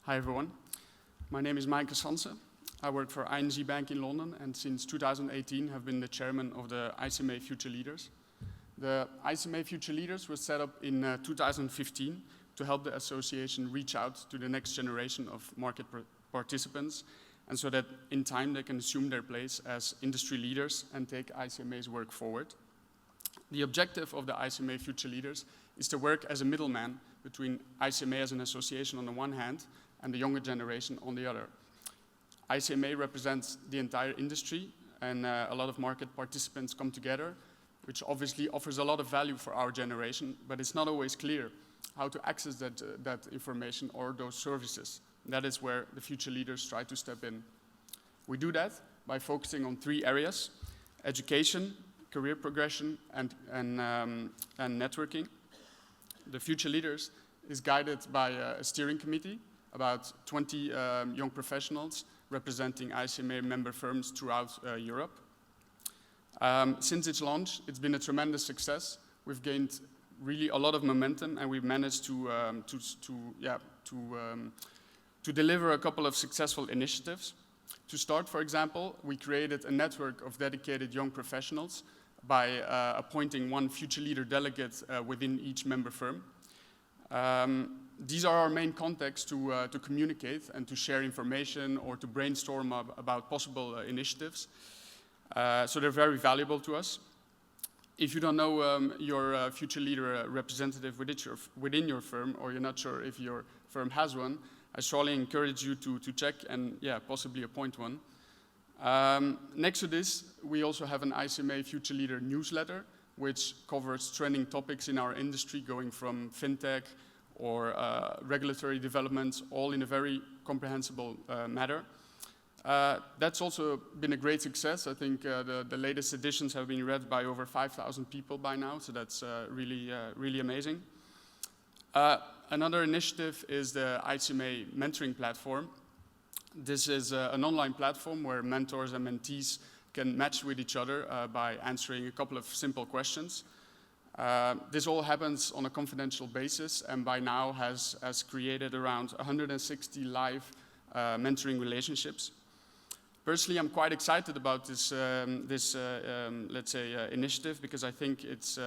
Hi everyone, my name is Sansen. I work for ING Bank in London and since 2018 have been the chairman of the ICMA Future Leaders. The ICMA Future Leaders was set up in 2015 to help the association reach out to the next generation of market participants, and so that in time they can assume their place as industry leaders and take ICMA's work forward. The objective of the ICMA Future Leaders is to work as a middleman between ICMA as an association on the one hand and the younger generation on the other. ICMA represents the entire industry and a lot of market participants come together, which obviously offers a lot of value for our generation, but it's not always clear how to access that information or those services. That is where the future leaders try to step in. We do that by focusing on 3 areas: education, career progression, and networking. The future leaders is guided by a steering committee, about 20 young professionals representing ICMA member firms throughout Europe. Since its launch, it's been a tremendous success. We've gained really a lot of momentum, and we've managed to deliver a couple of successful initiatives. To start, for example, we created a network of dedicated young professionals by appointing one future leader delegate within each member firm. These are our main contacts to communicate and to share information or to brainstorm about possible initiatives. So they're very valuable to us. If you don't know your future leader representative within your firm, or you're not sure if your firm has one, I strongly encourage you to check and possibly appoint one. Next to this, we also have an ICMA Future Leader newsletter, which covers trending topics in our industry, going from fintech or regulatory developments, all in a very comprehensible manner. That's also been a great success. I think the latest editions have been read by over 5,000 people by now, so that's really amazing. Another initiative is the ICMA mentoring platform. This is an online platform where mentors and mentees can match with each other by answering a couple of simple questions. This all happens on a confidential basis and by now has created around 160 live mentoring relationships. Personally, I'm quite excited about this initiative because I think it's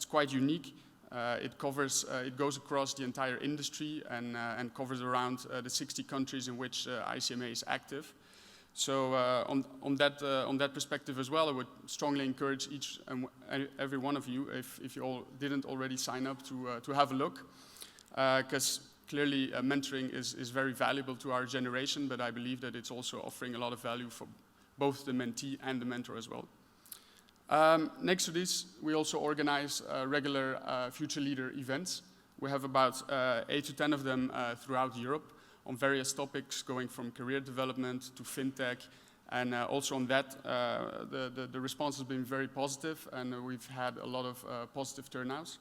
quite unique. It goes across the entire industry and covers around the 60 countries in which ICMA is active. So on that perspective as well, I would strongly encourage each and every one of you, if you all didn't already sign up, to have a look, because clearly mentoring is very valuable to our generation, but I believe that it's also offering a lot of value for both the mentee and the mentor as well. Next to this, we also organize regular future leader events. We have about 8 to 10 of them throughout Europe on various topics, going from career development to fintech, and also on that, the response has been very positive, and we've had a lot of positive turnouts.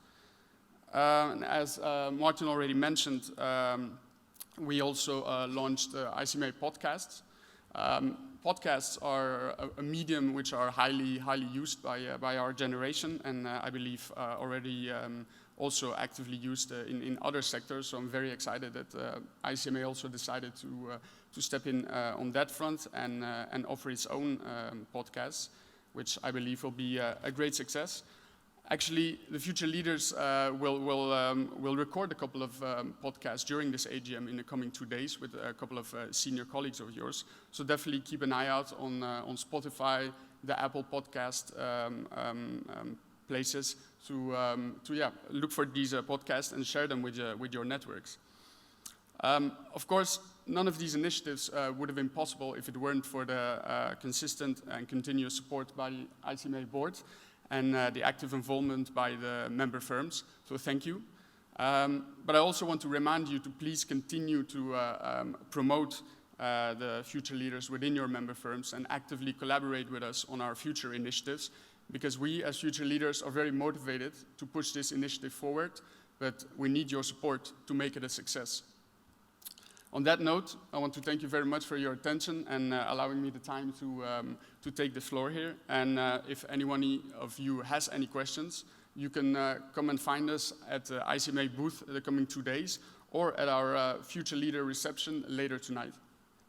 As Martin already mentioned, we also launched ICMA podcasts. Podcasts are a medium which are highly used by our generation, and I believe already also actively used in other sectors. So I'm very excited that ICMA also decided to step in on that front and offer its own podcasts, which I believe will be a great success. Actually, the future leaders will record a couple of podcasts during this AGM in the coming 2 days with a couple of senior colleagues of yours. So definitely keep an eye out on Spotify, the Apple podcast places to look for these podcasts and share them with your networks. Of course, none of these initiatives would have been possible if it weren't for the consistent and continuous support by the ICMA board and the active involvement by the member firms, so thank you. But I also want to remind you to please continue to promote the future leaders within your member firms and actively collaborate with us on our future initiatives, because we as future leaders are very motivated to push this initiative forward, but we need your support to make it a success. On that note, I want to thank you very much for your attention and allowing me the time to take the floor here. And if anyone of you has any questions, you can come and find us at the ICMA booth the coming 2 days, or at our Future Leader reception later tonight.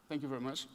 Thank you very much.